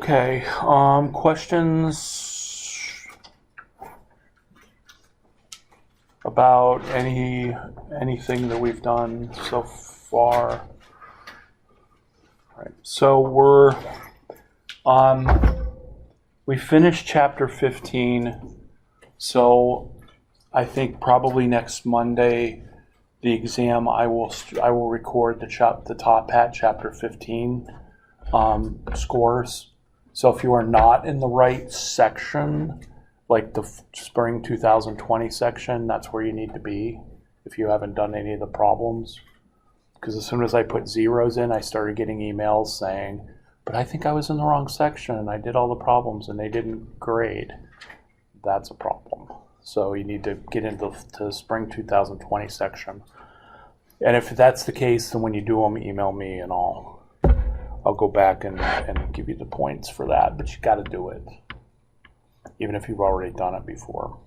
Okay, questions about anything that we've done so far? All right, so we finished chapter 15, so I think probably next Monday, the exam, I will record the top hat chapter 15 scores. So if you are not in the right section, like the spring 2020 section, that's where you need to be if you haven't done any of the problems. Because as soon as I put zeros in, I started getting emails saying, but I think I was in the wrong section and I did all the problems and they didn't grade. That's a problem. So you need to get into the spring 2020 section. And if that's the case, then when you do them, email me and I'll go back and give you the points for that. But you got to do it, even if you've already done it before.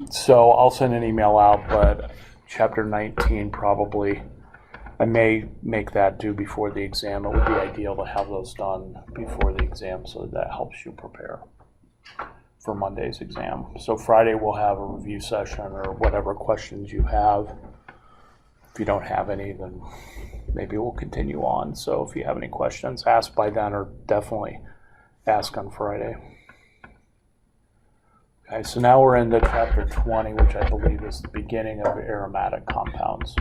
So I'll send an email out, but chapter 19 probably, I may make that due before the exam. It would be ideal to have those done before the exam so that helps you prepare for Monday's exam. So Friday we'll have a review session or whatever questions you have. If you don't have any, then maybe we'll continue on. So if you have any questions, ask by then or definitely ask on Friday. Okay, so now we're into chapter 20, which I believe is the beginning of aromatic compounds.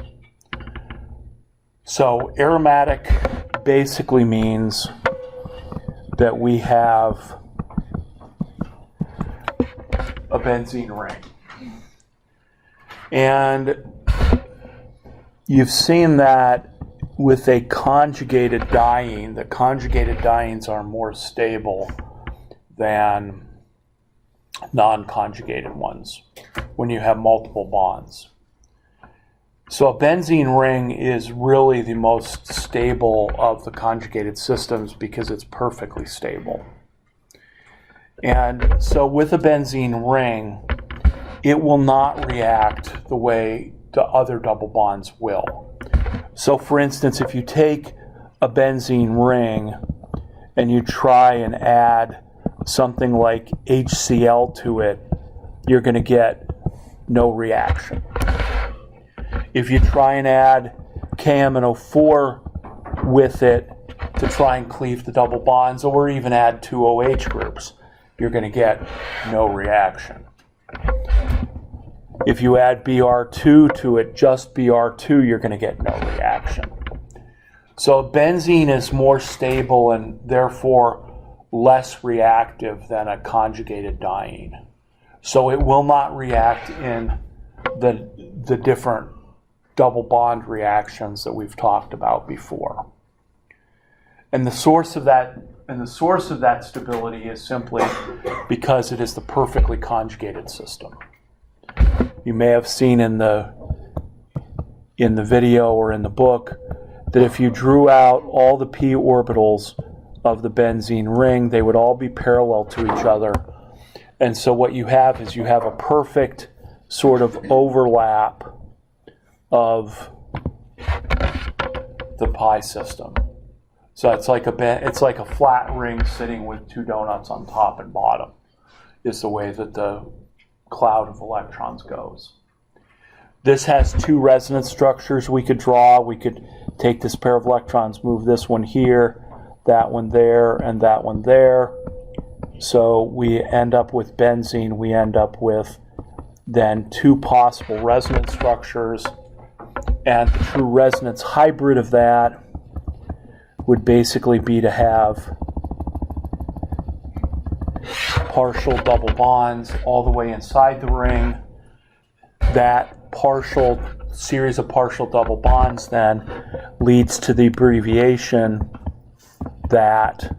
So aromatic basically means that we have a benzene ring. And you've seen that with a conjugated diene, the conjugated dienes are more stable than non-conjugated ones when you have multiple bonds. So a benzene ring is really the most stable of the conjugated systems because it's perfectly stable. And so with a benzene ring, it will not react the way the other double bonds will. So for instance, if you take a benzene ring and you try and add something like HCl to it, you're going to get no reaction. If you try and add KMNO4 with it to try and cleave the double bonds, or even add two OH groups, you're going to get no reaction. If you add Br2 to it, just Br2, you're going to get no reaction. So benzene is more stable and therefore less reactive than a conjugated diene. So it will not react in the different double bond reactions that we've talked about before. And the source of that stability is simply because it is the perfectly conjugated system. You may have seen in the video or in the book that if you drew out all the p orbitals of the benzene ring, they would all be parallel to each other. And so what you have is you have a perfect sort of overlap of the pi system. So it's like a flat ring sitting with two donuts on top and bottom is the way that the cloud of electrons goes. This has two resonance structures we could draw. We could take this pair of electrons, move this one here, that one there, and that one there. So we end up with benzene. We end up with then two possible resonance structures. And the true resonance hybrid of that would basically be to have partial double bonds all the way inside the ring. That series of partial double bonds then leads to the abbreviation that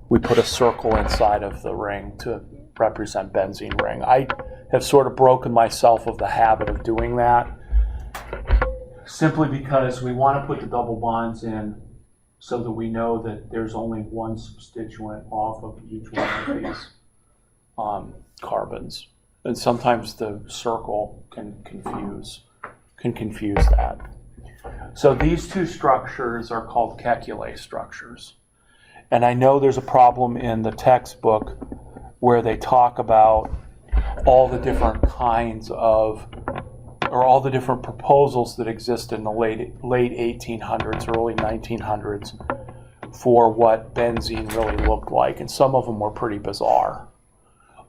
we put a circle inside of the ring to represent benzene ring. I have sort of broken myself of the habit of doing that simply because we want to put the double bonds in so that we know that there's only one substituent off of each one of these carbons. And sometimes the circle can confuse that. So these two structures are called Kekulé structures. And I know there's a problem in the textbook where they talk about all the different kinds of, or all the different proposals that exist in the late 1800s, early 1900s for what benzene really looked like. And some of them were pretty bizarre.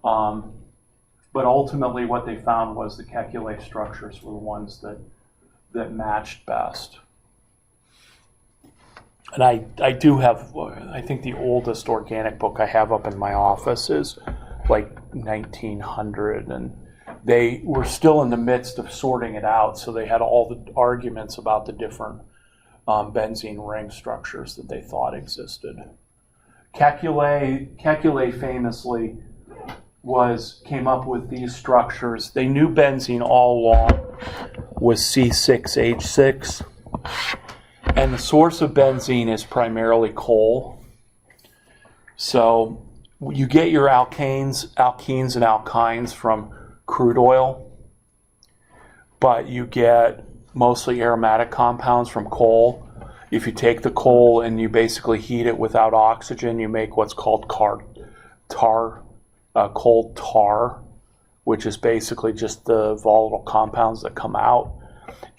But ultimately what they found was the Kekulé structures were the ones that matched best. And I do have, I think the oldest organic book I have up in my office is like 1900, and they were still in the midst of sorting it out, so they had all the arguments about the different benzene ring structures that they thought existed. Kekulé famously came up with these structures. They knew benzene all along was C6H6, and the source of benzene is primarily coal. So you get your alkenes and alkynes from crude oil, but you get mostly aromatic compounds from coal. If you take the coal and you basically heat it without oxygen, you make what's called coal tar, which is basically just the volatile compounds that come out.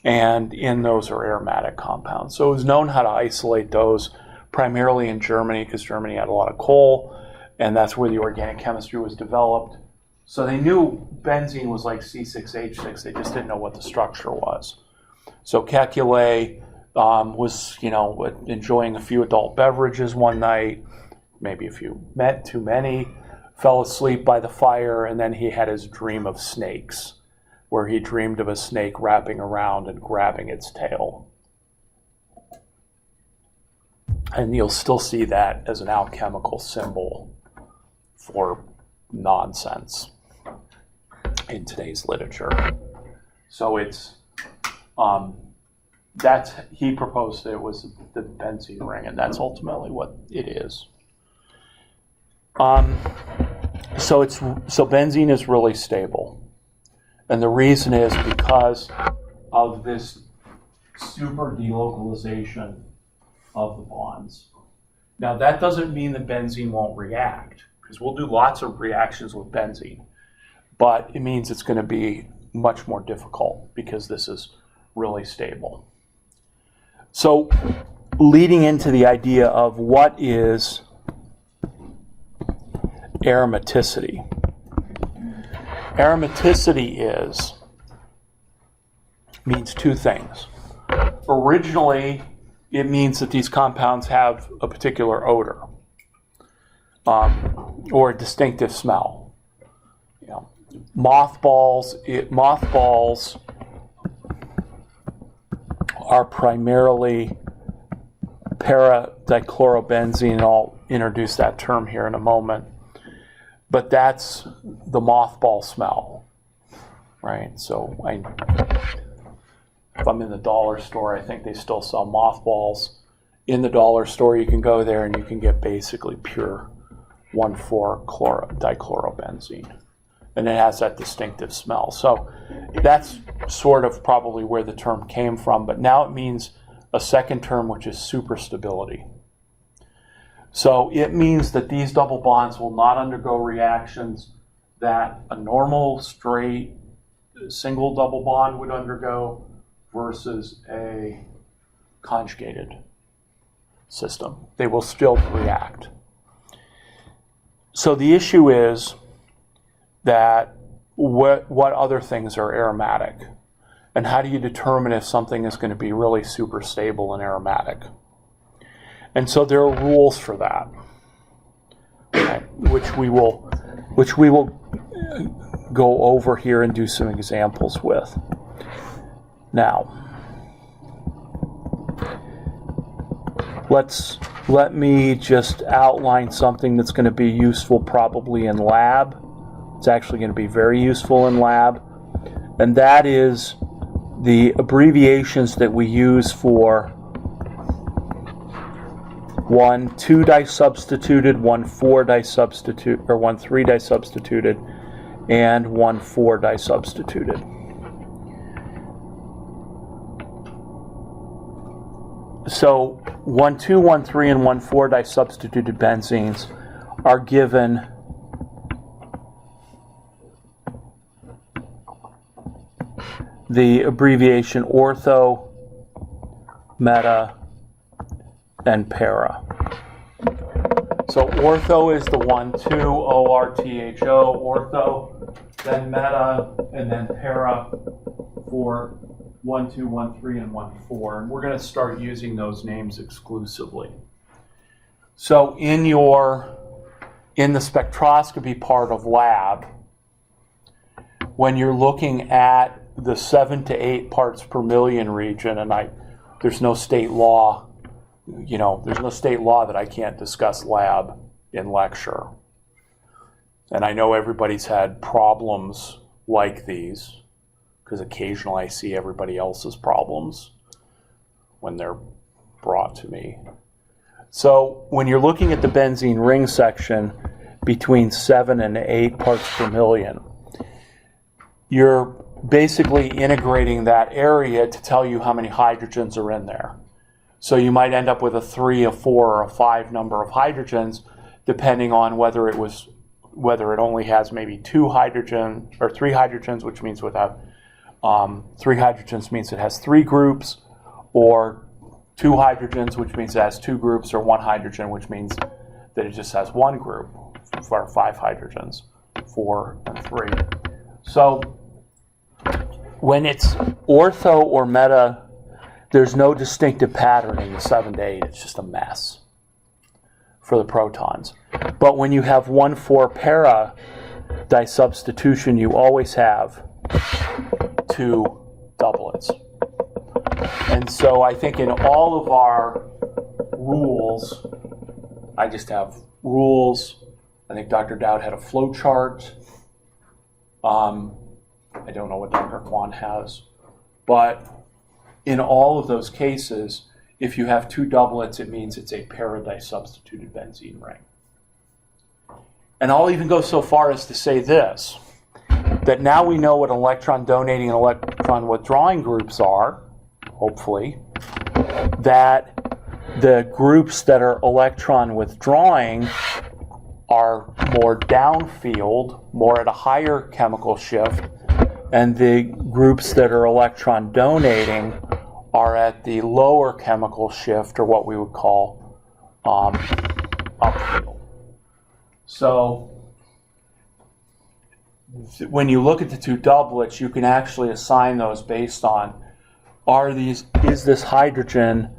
And in those are aromatic compounds. So it was known how to isolate those, primarily in Germany, because Germany had a lot of coal, and that's where the organic chemistry was developed. So they knew benzene was like C6H6, they just didn't know what the structure was. So Kekulé was, enjoying a few adult beverages one night, maybe a few, too many, fell asleep by the fire, and then he had his dream of snakes, where he dreamed of a snake wrapping around and grabbing its tail. And you'll still see that as an alchemical symbol for nonsense in today's literature. So it's, he proposed it was the benzene ring, and that's ultimately what it is. So benzene is really stable. And the reason is because of this super delocalization of the bonds. Now that doesn't mean that benzene won't react, because we'll do lots of reactions with benzene, but it means it's going to be much more difficult because this is really stable. So leading into the idea of what is aromaticity. Aromaticity means two things. Originally, it means that these compounds have a particular odor or a distinctive smell. Mothballs are primarily para-dichlorobenzene, and I'll introduce that term here in a moment. But that's the mothball smell, right? So if I'm in the dollar store, I think they still sell mothballs. In the dollar store, you can go there and you can get basically pure 1,4-dichlorobenzene. And it has that distinctive smell. So that's sort of probably where the term came from. But now it means a second term, which is superstability. So it means that these double bonds will not undergo reactions that a normal straight single double bond would undergo versus a conjugated system. They will still react. So the issue is that what other things are aromatic? And how do you determine if something is going to be really super stable and aromatic? And so there are rules for that, okay, which we will go over here and do some examples with. Now, let me just outline something that's going to be useful probably in lab. It's actually going to be very useful in lab, and that is the abbreviations that we use for 1,2 disubstituted, 1,4 disubstituted, or 1,3 disubstituted, and 1,4 disubstituted. So 1,2, 1,3, and 1,4 disubstituted benzenes are given the abbreviation ortho, meta, and para. So ortho is the 1,2, O-R-T-H-O, ortho, then meta, and then para for 1,2, 1,3, and 1,4. And we're going to start using those names exclusively. So in the spectroscopy part of lab, when you're looking at the 7 to 8 parts per million region, and there's no state law, there's no state law that I can't discuss lab in lecture. And I know everybody's had problems like these, because occasionally I see everybody else's problems when they're brought to me. So when you're looking at the benzene ring section between 7 and 8 parts per million, you're basically integrating that area to tell you how many hydrogens are in there. So you might end up with a 3, a 4, or a 5 number of hydrogens, depending on whether it only has maybe 2 hydrogen or 3 hydrogens, which means 3 hydrogens means it has 3 groups, or 2 hydrogens, which means it has 2 groups, or 1 hydrogen, which means that it just has 1 group, for 5 hydrogens, 4 and 3. So when it's ortho or meta, there's no distinctive pattern in the 7 to 8. It's just a mess for the protons. But when you have 1,4 para disubstitution, you always have 2 doublets. And so I think in all of our rules, I just have rules. I think Dr. Dowd had a flow chart. I don't know what Dr. Kwan has. But in all of those cases, if you have 2 doublets, it means it's a para disubstituted benzene ring. And I'll even go so far as to say this, that now we know what electron donating and electron withdrawing groups are, hopefully, that the groups that are electron withdrawing are more downfield, more at a higher chemical shift, and the groups that are electron donating are at the lower chemical shift, or what we would call upfield. So when you look at the 2 doublets, you can actually assign those based on is this hydrogen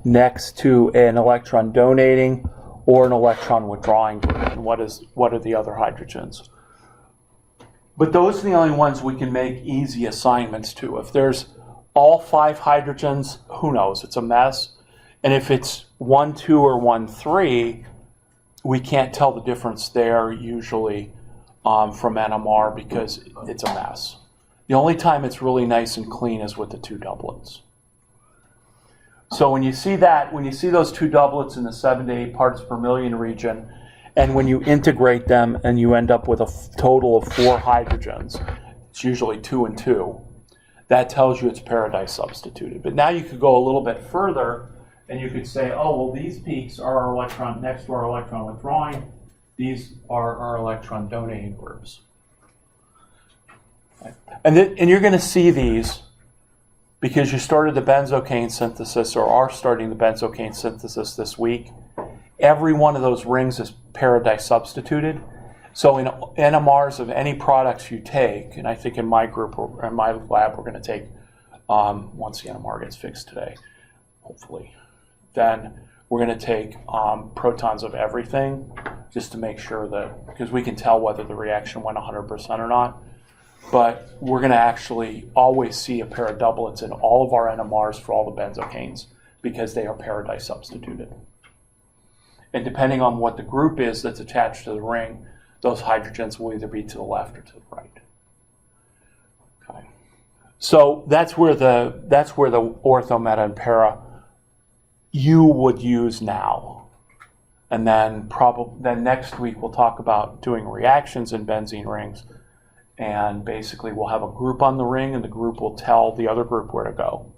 next to an electron donating or an electron withdrawing group, and what are the other hydrogens. But those are the only ones we can make easy assignments to. If there's all 5 hydrogens, who knows? It's a mess. And if it's 1, 2, or 1, 3, we can't tell the difference there usually from NMR because it's a mess. The only time it's really nice and clean is with the 2 doublets. So when you see those 2 doublets in the 7 to 8 parts per million region, and when you integrate them and you end up with a total of 4 hydrogens, it's usually 2 and 2, that tells you it's para disubstituted. But now you could go a little bit further and you could say, oh, well, these peaks are our electron next to our electron withdrawing. These are our electron donating groups. Okay. And you're going to see these because you started the benzocaine synthesis or are starting the benzocaine synthesis this week. Every one of those rings is para disubstituted. So in NMRs of any products you take, and I think in my group or in my lab we're going to take, once the NMR gets fixed today, hopefully, then we're going to take protons of everything just to make sure that, because we can tell whether the reaction went 100% or not. But we're going to actually always see a pair of doublets in all of our NMRs for all the benzocaines because they are para disubstituted. And depending on what the group is that's attached to the ring, those hydrogens will either be to the left or to the right. Okay. So that's where the ortho, meta, and para you would use now. And then next week we'll talk about doing reactions in benzene rings. And basically we'll have a group on the ring and the group will tell the other group where to go.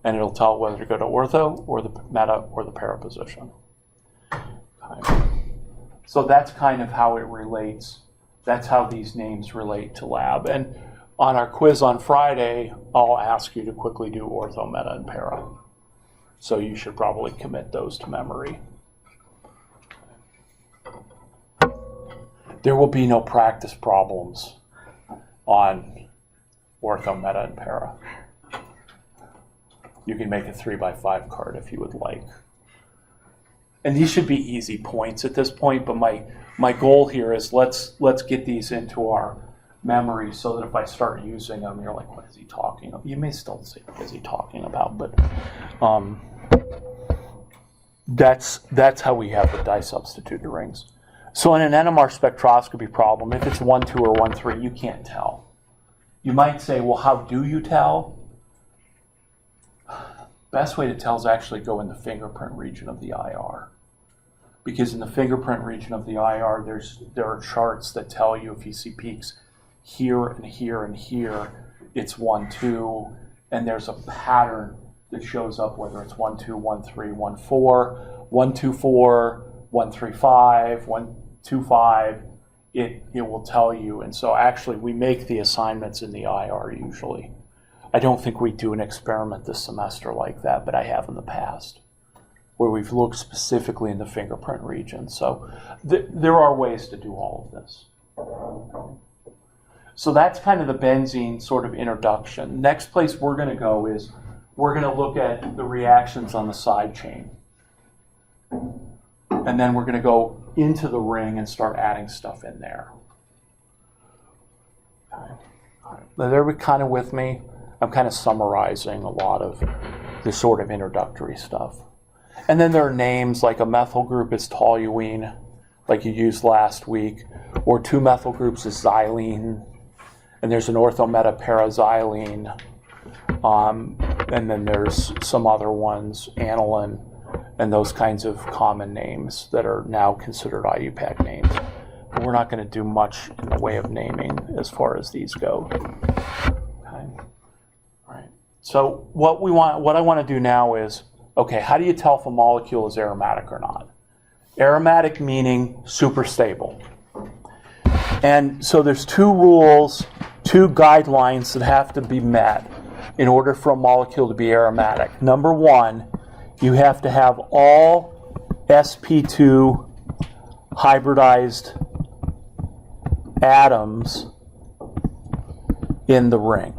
and it'll tell it whether to go to ortho or the meta or the para position. Okay. So that's kind of how it relates. That's how these names relate to lab. And on our quiz on Friday, I'll ask you to quickly do ortho, meta, and para. So you should probably commit those to memory. There will be no practice problems on ortho, meta, and para. You can make a 3x5 card if you would like. And these should be easy points at this point, but my goal here is let's get these into our memory so that if I start using them, you're like, what is he talking about? You may still say, what is he talking about? But that's how we have the dye substituted rings. So in an NMR spectroscopy problem, if it's 1, 2, or 1, 3, you can't tell. You might say, well, how do you tell? Best way to tell is actually go in the fingerprint region of the IR. Because in the fingerprint region of the IR, there are charts that tell you if you see peaks here and here and here, it's 1, 2, and there's a pattern that shows up whether it's 1, 2, 1, 3, 1, 4, 1, 2, 4, 1, 3, 5, 1, 2, 5. It will tell you. And so actually we make the assignments in the IR usually. I don't think we do an experiment this semester like that, but I have in the past, where we've looked specifically in the fingerprint region. So there are ways to do all of this. So that's kind of the benzene sort of introduction. Next place we're going to go is we're going to look at the reactions on the side chain. And then we're going to go into the ring and start adding stuff in there. Okay. All right. Now, they're kind of with me. I'm kind of summarizing a lot of the sort of introductory stuff. And then there are names like a methyl group is toluene, like you used last week, or 2 methyl groups is xylene, and there's an orthometaparazylene, and then there's some other ones, aniline, and those kinds of common names that are now considered IUPAC names. But we're not going to do much in the way of naming as far as these go. Okay. All right. So what I want to do now is, okay, how do you tell if a molecule is aromatic or not? Aromatic meaning super stable. And so there's 2 rules, 2 guidelines that have to be met in order for a molecule to be aromatic. Number 1, you have to have all Sp2 hybridized atoms in the ring.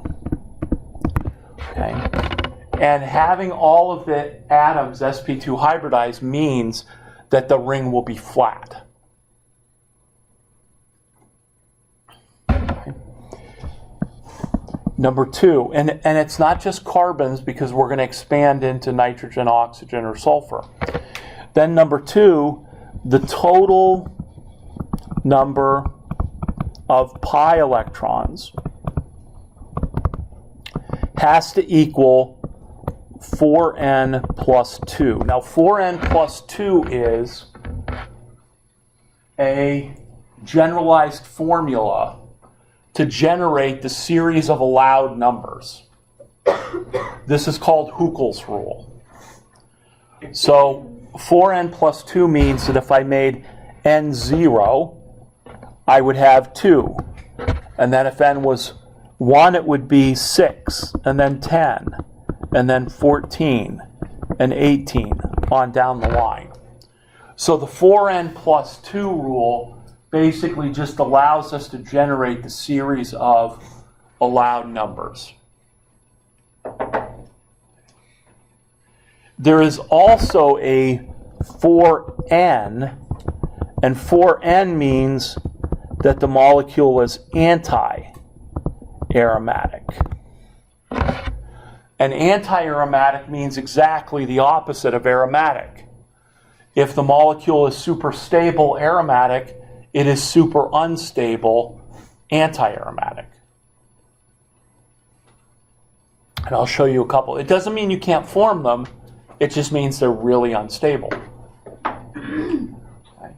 Okay? And having all of the atoms Sp2 hybridized means that the ring will be flat. Okay. Number 2, and it's not just carbons because we're going to expand into nitrogen, oxygen, or sulfur. Then number 2, the total number of pi electrons has to equal 4n plus 2. Now 4n plus 2 is a generalized formula to generate the series of allowed numbers. This is called Huckel's rule. So 4n plus 2 means that if I made n 0, I would have 2. And then if n was 1, it would be 6, and then 10, and then 14, and 18, on down the line. So the 4n plus 2 rule basically just allows us to generate the series of allowed numbers. There is also a 4n, and 4n means that the molecule is anti-aromatic. And anti-aromatic means exactly the opposite of aromatic. If the molecule is super stable aromatic, it is super unstable anti-aromatic. And I'll show you a couple. It doesn't mean you can't form them. It just means they're really unstable. Okay.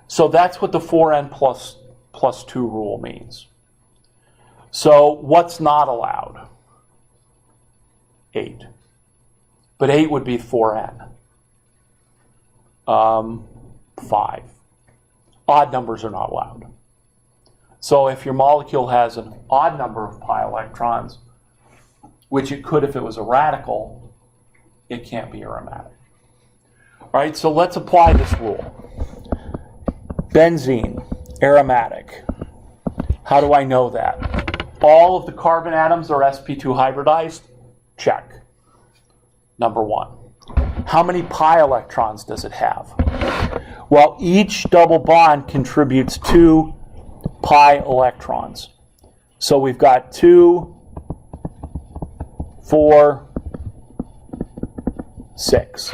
So that's what the 4n plus 2 rule means. So what's not allowed? 8. but 8 would be 4N. 5. Odd numbers are not allowed. So if your molecule has an odd number of pi electrons, which it could if it was a radical, it can't be aromatic. All right, so let's apply this rule. Benzene, aromatic. How do I know that? All of the carbon atoms are Sp2 hybridized? Check. Number 1. How many pi electrons does it have? Well, each double bond contributes 2 pi electrons. So we've got 2, 4, 6.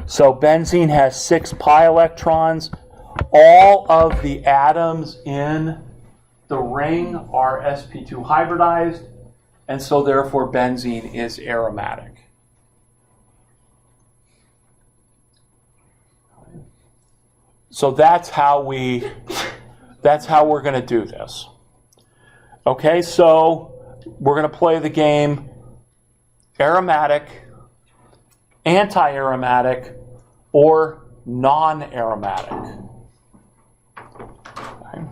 So benzene has 6 pi electrons. All of the atoms in the ring are Sp2 hybridized, and so therefore benzene is aromatic. So that's how we're going to do this. Okay, so we're going to play the game aromatic, anti-aromatic, or non-aromatic. Okay.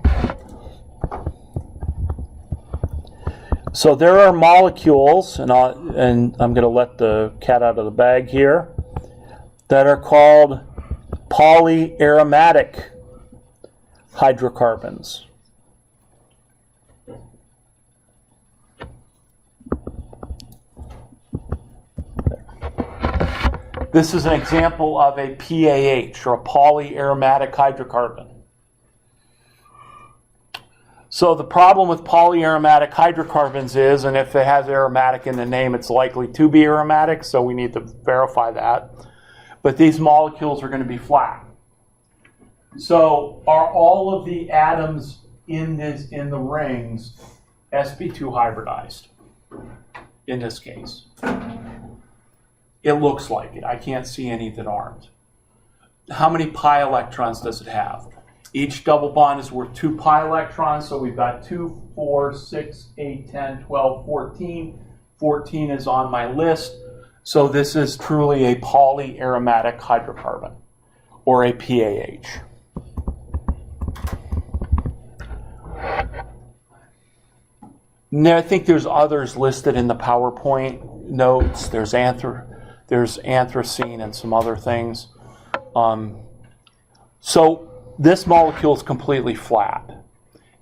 So there are molecules, and I'm going to let the cat out of the bag here, that are called polyaromatic hydrocarbons. This is an example of a PAH, or a polyaromatic hydrocarbon. So the problem with polyaromatic hydrocarbons is, and if it has aromatic in the name, it's likely to be aromatic, so we need to verify that. But these molecules are going to be flat. So are all of the atoms in the rings Sp2 hybridized in this case? It looks like it. I can't see any that aren't. How many pi electrons does it have? Each double bond is worth 2 pi electrons, so we've got 2, 4, 6, 8, 10, 12, 14. 14 is on my list. So this is truly a polyaromatic hydrocarbon, or a PAH. Now, I think there's others listed in the PowerPoint notes. There's anthracene and some other things. So this molecule is completely flat.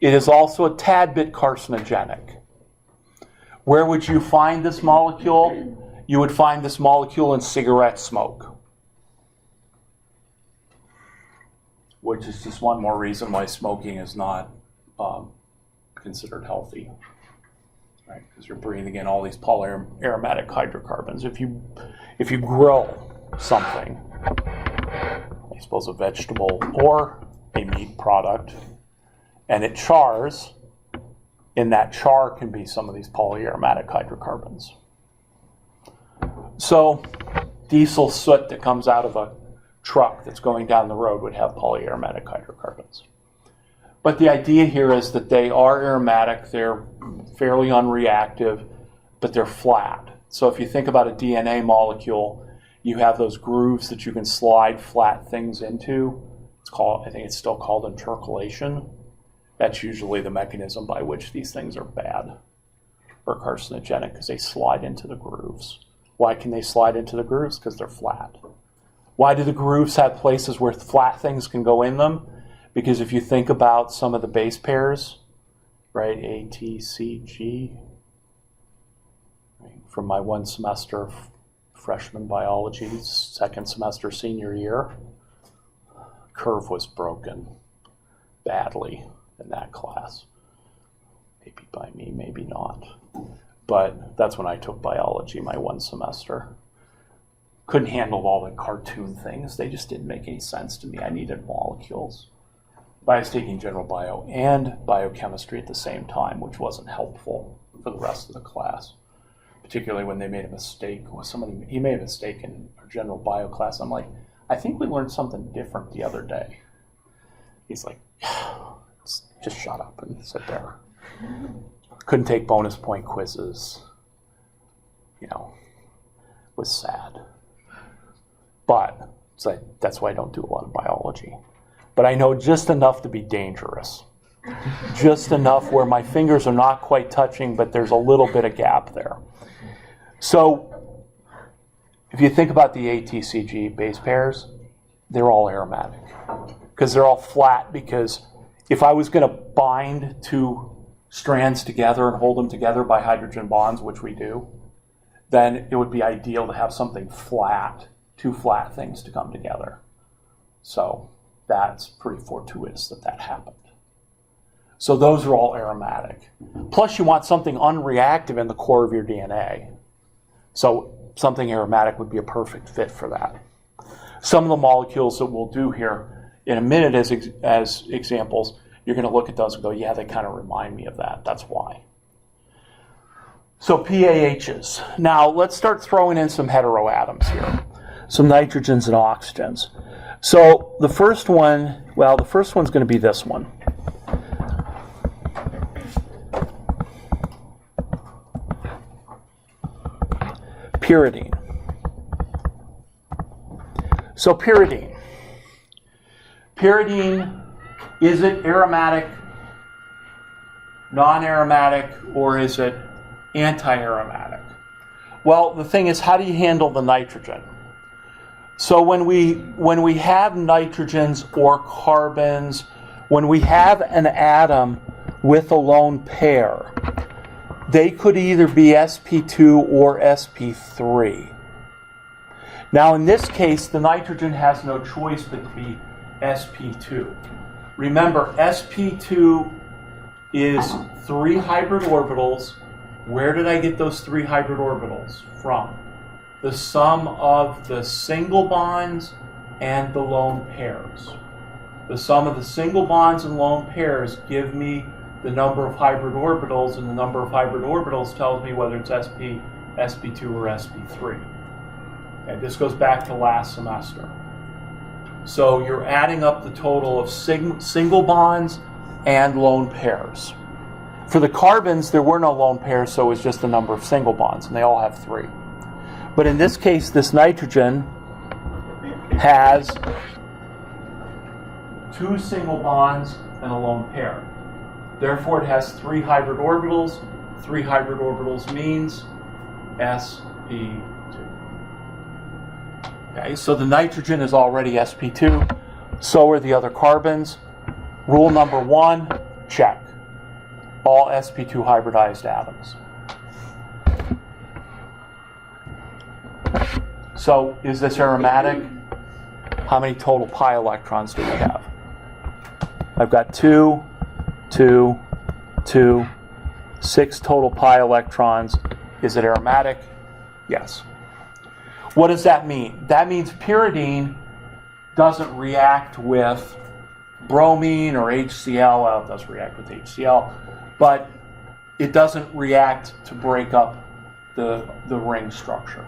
It is also a tad bit carcinogenic. Where would you find this molecule? You would find this molecule in cigarette smoke, which is just one more reason why smoking is not considered healthy, right? Because you're breathing in all these polyaromatic hydrocarbons. If you grow something, I suppose a vegetable or a meat product, and it chars, in that char can be some of these polyaromatic hydrocarbons. So diesel soot that comes out of a truck that's going down the road would have polyaromatic hydrocarbons. But the idea here is that they are aromatic, they're fairly unreactive, but they're flat. So if you think about a DNA molecule, you have those grooves that you can slide flat things into. I think it's still called intercalation. That's usually the mechanism by which these things are bad or carcinogenic, because they slide into the grooves. Why can they slide into the grooves? Because they're flat. Why do the grooves have places where flat things can go in them? Because if you think about some of the base pairs, right, A, T, C, G, right, from my one semester of freshman biology, second semester senior year, curve was broken badly in that class. Maybe by me, maybe not. But that's when I took biology, my one semester. Couldn't handle all the cartoon things. They just didn't make any sense to me. I needed molecules. But I was taking general bio and biochemistry at the same time, which wasn't helpful for the rest of the class. Particularly when they made a mistake. He made a mistake in our general bio class. I'm like, I think we learned something different the other day. He's like, just shut up and sit there. Couldn't take bonus point quizzes. was sad. But so that's why I don't do a lot of biology. But I know just enough to be dangerous. Just enough where my fingers are not quite touching, but there's a little bit of gap there. So if you think about the ATCG base pairs, they're all aromatic because they're all flat. Because if I was going to bind two strands together and hold them together by hydrogen bonds, which we do, then it would be ideal to have something flat, two flat things to come together. So that's pretty fortuitous that happened. So those are all aromatic. Plus you want something unreactive in the core of your DNA. So something aromatic would be a perfect fit for that. Some of the molecules that we'll do here in a minute as examples, you're going to look at those and go, yeah, they kind of remind me of that. That's why. So PAHs. Now let's start throwing in some heteroatoms here. Some nitrogens and oxygens. So the first one's going to be this one. Pyridine. So pyridine. Pyridine, is it aromatic, non-aromatic, or is it anti-aromatic? Well, the thing is, how do you handle the nitrogen? So when we have nitrogens or carbons, when we have an atom with a lone pair, they could either be Sp2 or Sp3. Now in this case, the nitrogen has no choice but to be Sp2. Remember, Sp2 is 3 hybrid orbitals. Where did I get those 3 hybrid orbitals from? The sum of the single bonds and the lone pairs. The sum of the single bonds and lone pairs give me the number of hybrid orbitals, and the number of hybrid orbitals tells me whether it's Sp, Sp2, or Sp3. Okay, this goes back to last semester. So you're adding up the total of single bonds and lone pairs. For the carbons, there were no lone pairs, so it was just the number of single bonds, and they all have 3. But in this case, this nitrogen has 2 single bonds and a lone pair. Therefore, it has 3 hybrid orbitals. 3 hybrid orbitals means Sp2. Okay, so the nitrogen is already Sp2. So are the other carbons. Rule number 1, check. All Sp2 hybridized atoms. So is this aromatic? How many total pi electrons do we have? I've got 2, 2, 2, 6 total pi electrons. Is it aromatic? Yes. What does that mean? That means pyridine doesn't react with bromine or HCl. Well, it does react with HCl, but it doesn't react to break up the ring structure.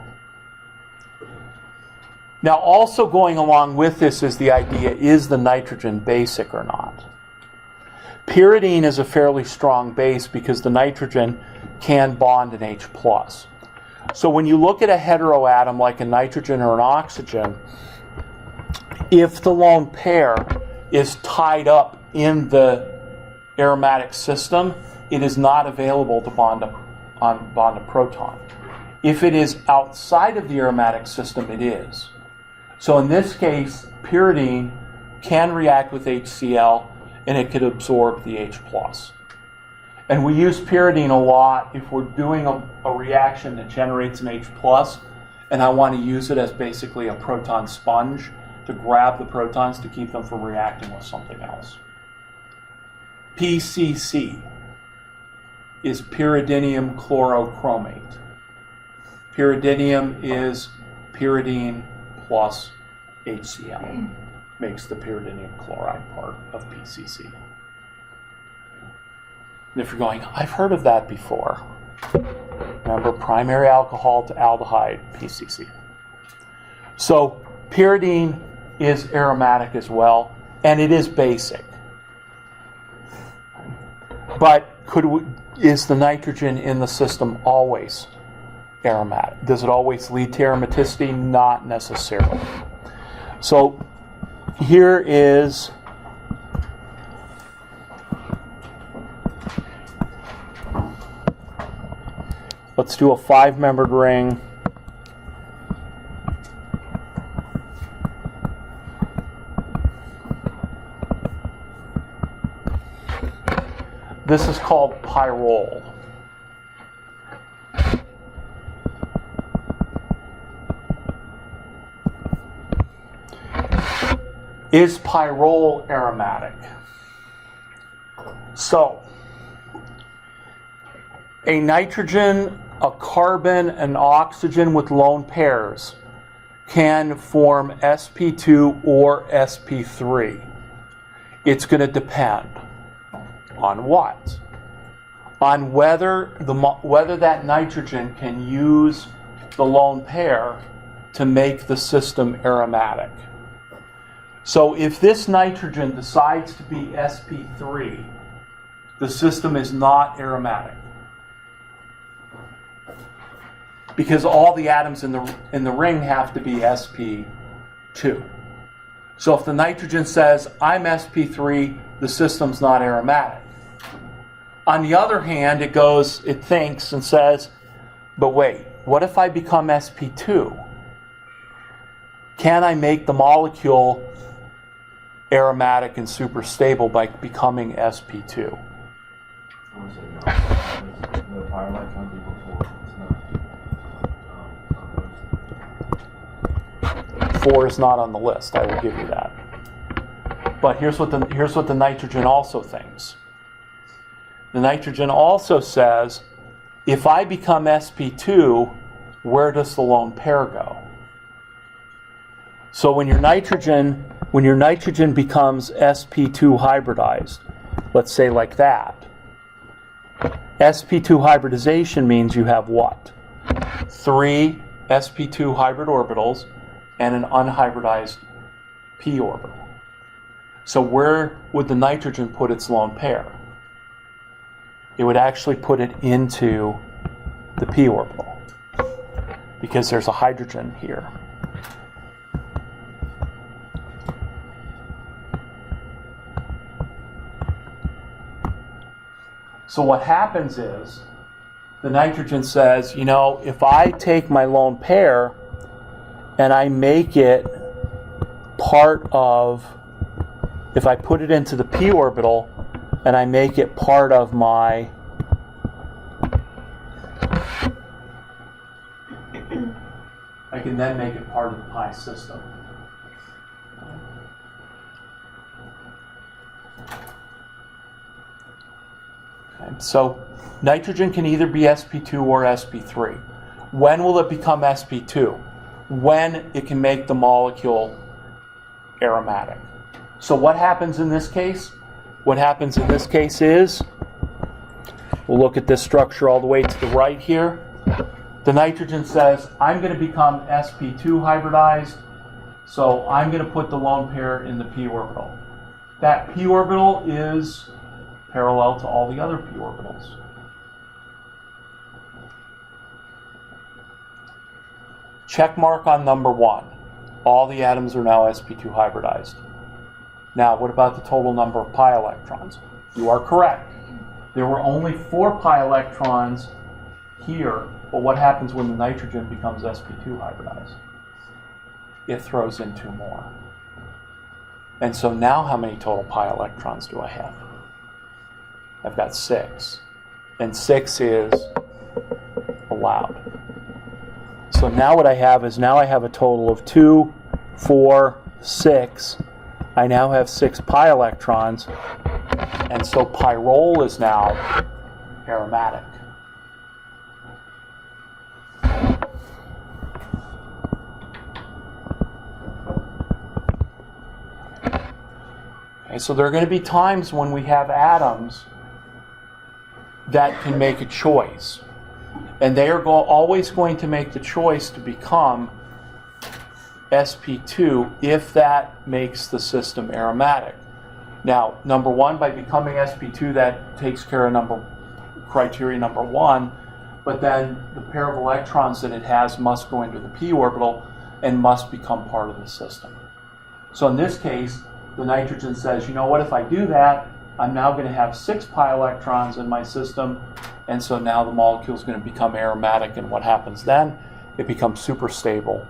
Now, also going along with this is the idea, is the nitrogen basic or not? Pyridine is a fairly strong base because the nitrogen can bond an H+. So when you look at a heteroatom like a nitrogen or an oxygen, if the lone pair is tied up in the aromatic system, it is not available to bond a proton. If it is outside of the aromatic system, it is. So in this case, pyridine can react with HCl, and it could absorb the H+. And we use pyridine a lot if we're doing a reaction that generates an H+, and I want to use it as basically a proton sponge to grab the protons to keep them from reacting with something else. PCC is pyridinium chlorochromate. Pyridinium is pyridine plus HCl. Makes the pyridinium chloride part of PCC. And if you're going, I've heard of that before. Remember, primary alcohol to aldehyde, PCC. So pyridine is aromatic as well, and it is basic. But is the nitrogen in the system always aromatic. Does it always lead to aromaticity? Not necessarily. So here is let's do a 5-membered ring. This is called pyrrole. Is pyrrole aromatic? So, a nitrogen, a carbon, and oxygen with lone pairs can form Sp2 or Sp3. It's going to depend on what? On whether that nitrogen can use the lone pair to make the system aromatic. So if this nitrogen decides to be Sp3, the system is not aromatic, because all the atoms in the ring have to be Sp2. So if the nitrogen says, I'm Sp3, the system's not aromatic. On the other hand, it thinks and says, but wait, what if I become Sp2? Can I make the molecule aromatic and super stable by becoming Sp2? Four is not on the list. I will give you that. But here's what the nitrogen also thinks. The nitrogen also says, if I become Sp2, where does the lone pair go? So when your nitrogen becomes Sp2 hybridized, let's say like that, Sp2 hybridization means you have what? 3 Sp2 hybrid orbitals and an unhybridized p orbital. So where would the nitrogen put its lone pair? It would actually put it into the p orbital, because there's a hydrogen here. So what happens is, the nitrogen says, if I take my lone pair and I make it if I put it into the p orbital and I make it part of my I can then make it part of the pi system. Okay, so nitrogen can either be Sp2 or Sp3. When will it become Sp2? When it can make the molecule aromatic. So what happens in this case? What happens in this case is, we'll look at this structure all the way to the right here. The nitrogen says, I'm going to become Sp2 hybridized, so I'm going to put the lone pair in the p orbital. That p orbital is parallel to all the other p orbitals. Check mark on number 1. All the atoms are now Sp2 hybridized. Now, what about the total number of pi electrons? You are correct. There were only 4 pi electrons here, but what happens when the nitrogen becomes Sp2 hybridized? It throws in 2 more. And so now how many total pi electrons do I have? I've got 6. And 6 is allowed. So now what I have is, I have a total of 2, 4, 6. I now have 6 pi electrons, and so pyrrole is now aromatic. Okay, so there are going to be times when we have atoms that can make a choice. And they are always going to make the choice to become Sp2 if that makes the system aromatic. Now, number 1, by becoming Sp2, that takes care of criteria number 1. but then the pair of electrons that it has must go into the p orbital and must become part of the system. So in this case, the nitrogen says, you know what, if I do that, I'm now going to have 6 pi electrons in my system, and so now the molecule is going to become aromatic, and what happens then? It becomes super stable,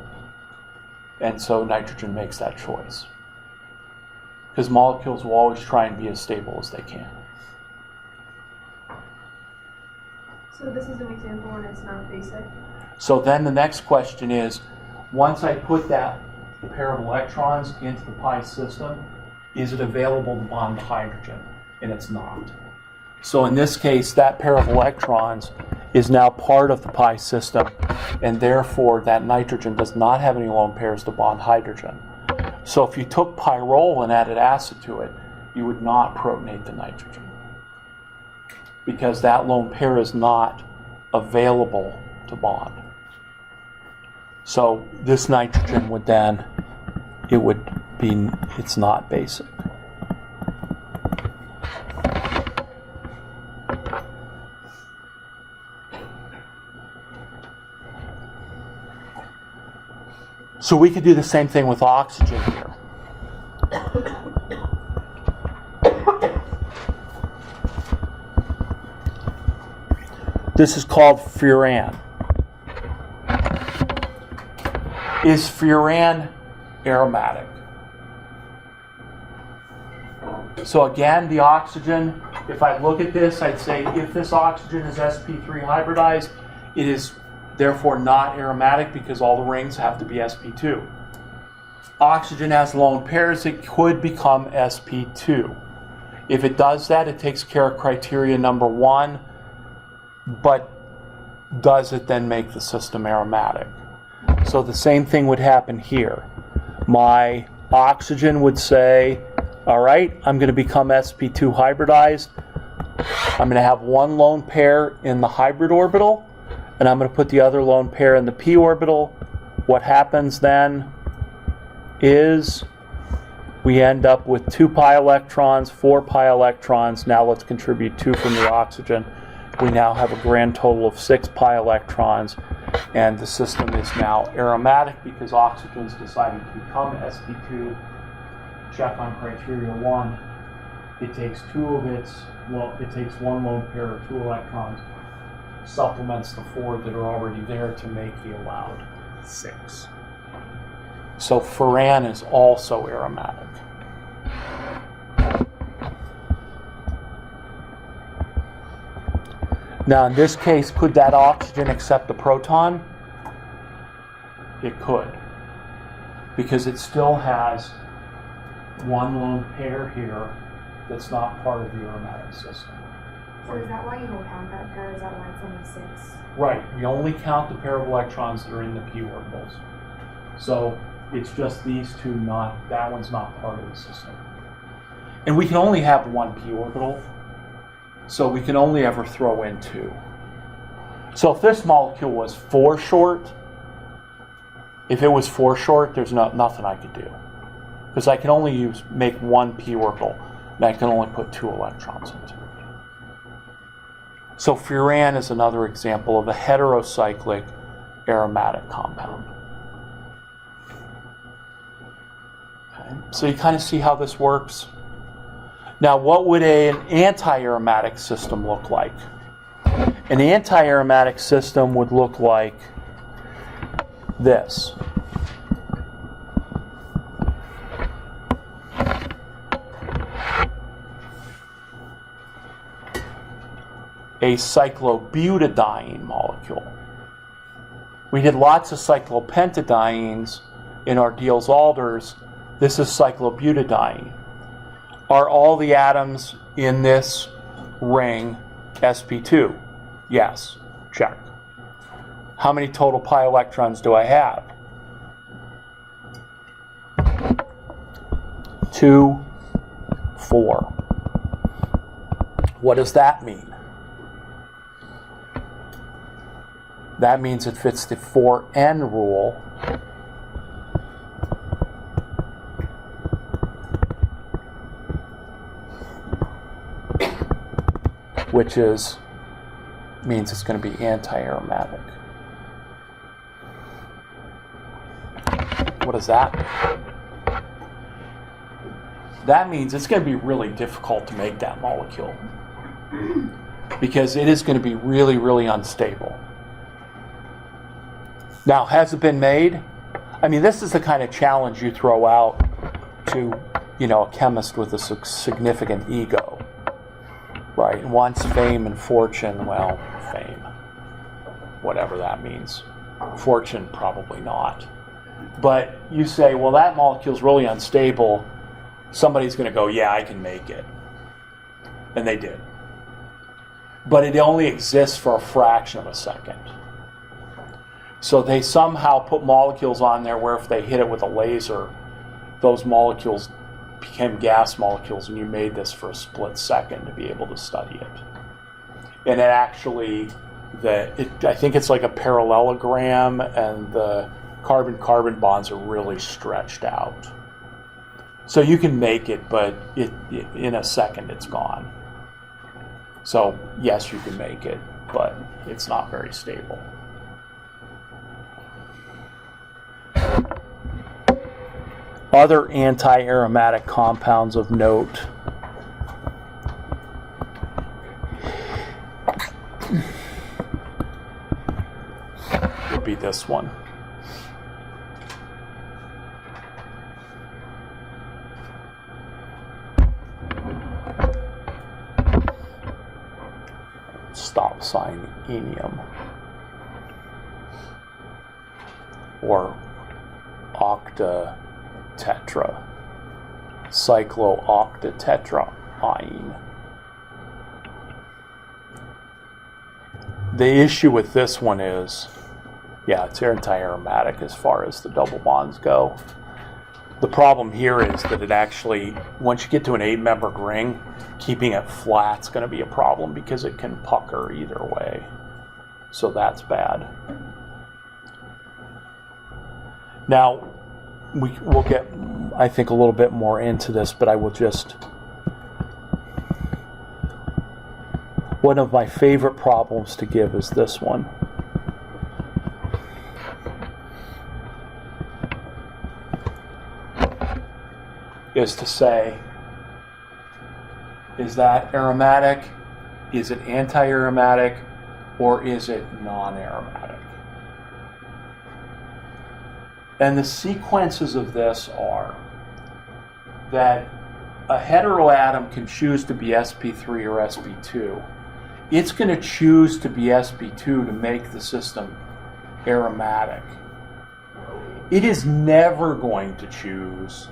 and so nitrogen makes that choice. Because molecules will always try and be as stable as they can. So this is an example when it's not basic? So then the next question is, once I put that pair of electrons into the pi system, is it available to bond to hydrogen? And it's not. So in this case, that pair of electrons is now part of the pi system, and therefore that nitrogen does not have any lone pairs to bond hydrogen. So if you took pyrrole and added acid to it, you would not protonate the nitrogen, because that lone pair is not available to bond. So this nitrogen would then, it's not basic. So we could do the same thing with oxygen here. This is called furan. Is furan aromatic? So again, the oxygen, if I look at this, I'd say if this oxygen is sp3 hybridized, it is therefore not aromatic because all the rings have to be sp2. Oxygen has lone pairs, it could become sp2. If it does that, it takes care of criteria number 1, but does it then make the system aromatic? So the same thing would happen here. My oxygen would say, all right, I'm going to become sp2 hybridized. I'm going to have one lone pair in the hybrid orbital, and I'm going to put the other lone pair in the p orbital. What happens then is we end up with 2 pi electrons, 4 pi electrons. Now let's contribute 2 from the oxygen. We now have a grand total of 6 pi electrons, and the system is now aromatic because oxygen's deciding to become sp2. Check on criteria 1. It takes 2 of its, well, it takes 1 lone pair of 2 electrons, supplements the 4 that are already there to make the allowed 6. So furan is also aromatic. Now in this case, could that oxygen accept the proton? It could, because it still has 1 lone pair here that's not part of the aromatic system. So is that why you don't count that pair? Is that why it's only 6? Right. We only count the pair of electrons that are in the p orbitals. So it's just these 2, not that one's not part of the system. And we can only have 1 p orbital, so we can only ever throw in 2. So if this molecule was 4 short, if it was 4 short, there's nothing I could do, because I can only make 1 p orbital, and I can only put 2 electrons into it. So furan is another example of a heterocyclic aromatic compound. Okay. So you kind of see how this works. Now, what would an anti-aromatic system look like? An anti-aromatic system would look like this. A cyclobutadiene molecule. We did lots of cyclopentadienes in our Diels-Alders. This is cyclobutadiene. Are all the atoms in this ring sp2? Yes. Check. How many total pi electrons do I have? 2, 4. What does that mean? That means it fits the 4n rule, which is means it's going to be anti-aromatic. What does that mean? That means it's going to be really difficult to make that molecule because it is going to be really, really unstable. Now, has it been made? I mean, this is the kind of challenge you throw out to, a chemist with a significant ego, right? Wants fame and fortune. Well, fame, whatever that means. Fortune, probably not. But you say, well, that molecule's really unstable. Somebody's going to go, yeah, I can make it. And they did. But it only exists for a fraction of a second. So they somehow put molecules on there where if they hit it with a laser, those molecules became gas molecules, and you made this for a split second to be able to study it. And it actually, I think it's like a parallelogram, and the carbon-carbon bonds are really stretched out. So you can make it, but in a second it's gone. So yes, you can make it, but it's not very stable. Other anti-aromatic compounds of note. Would be this one. Stop sign enium. Or octatetra, cyclooctatetraene. The issue with this one is, yeah, it's anti-aromatic as far as the double bonds go. The problem here is that it actually, once you get to an 8-membered ring, keeping it flat is going to be a problem because it can pucker either way. So that's bad. Now, we'll get, I think, a little bit more into this, but I will just... One of my favorite problems to give is this one. Is to say, is that aromatic, is it anti-aromatic, or is it non-aromatic? And the sequences of this are that a heteroatom can choose to be Sp3 or Sp2. It's going to choose to be Sp2 to make the system aromatic. It is never going to choose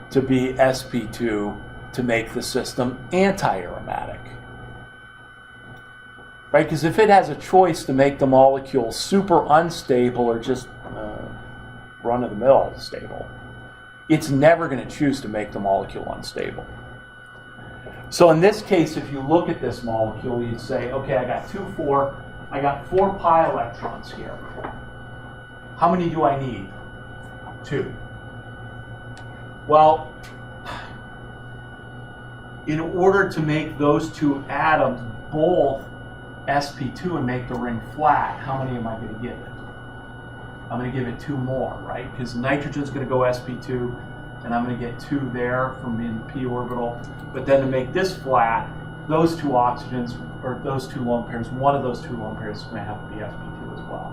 to be Sp2 to make the system anti-aromatic. Right? Because if it has a choice to make the molecule super unstable or just run-of-the-mill stable, it's never going to choose to make the molecule unstable. So in this case, if you look at this molecule, you'd say, okay, I got 4 pi electrons here. How many do I need? 2. Well, in order to make those 2 atoms both Sp2 and make the ring flat, how many am I going to give it? I'm going to give it 2 more, right? Because nitrogen's going to go Sp2, and I'm going to get 2 there from in the p orbital. But then to make this flat, those 2 oxygens, or those 2 lone pairs, one of those 2 lone pairs is going to have to be Sp2 as well.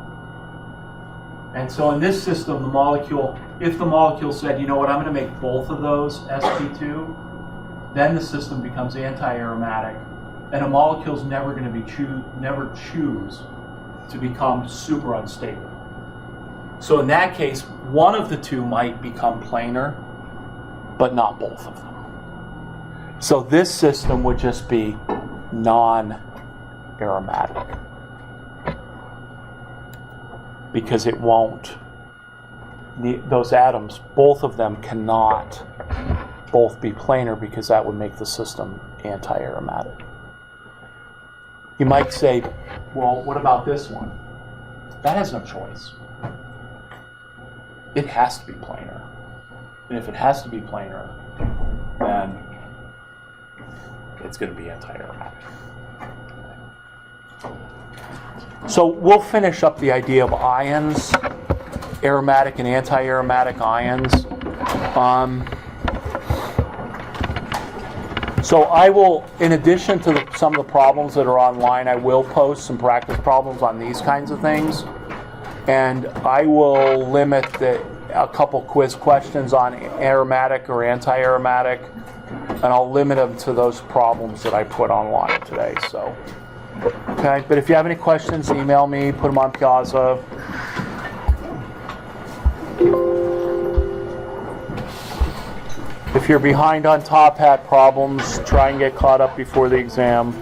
And so in this system, the molecule, if the molecule said, you know what, I'm going to make both of those Sp2, then the system becomes anti-aromatic, and a molecule's never going to be never choose to become super unstable. So in that case, one of the 2 might become planar, but not both of them. So this system would just be non-aromatic, because it won't, those atoms, both of them cannot both be planar, because that would make the system anti-aromatic. You might say, well, what about this one? That has no choice. It has to be planar. And if it has to be planar, then it's going to be anti-aromatic. So we'll finish up the idea of ions, aromatic and anti-aromatic ions. So I will, in addition to some of the problems that are online, I will post some practice problems on these kinds of things. And I will limit a couple quiz questions on aromatic or anti-aromatic, and I'll limit them to those problems that I put online today. So, okay. But if you have any questions, email me, put them on Piazza. If you're behind on top hat problems, try and get caught up before the exam.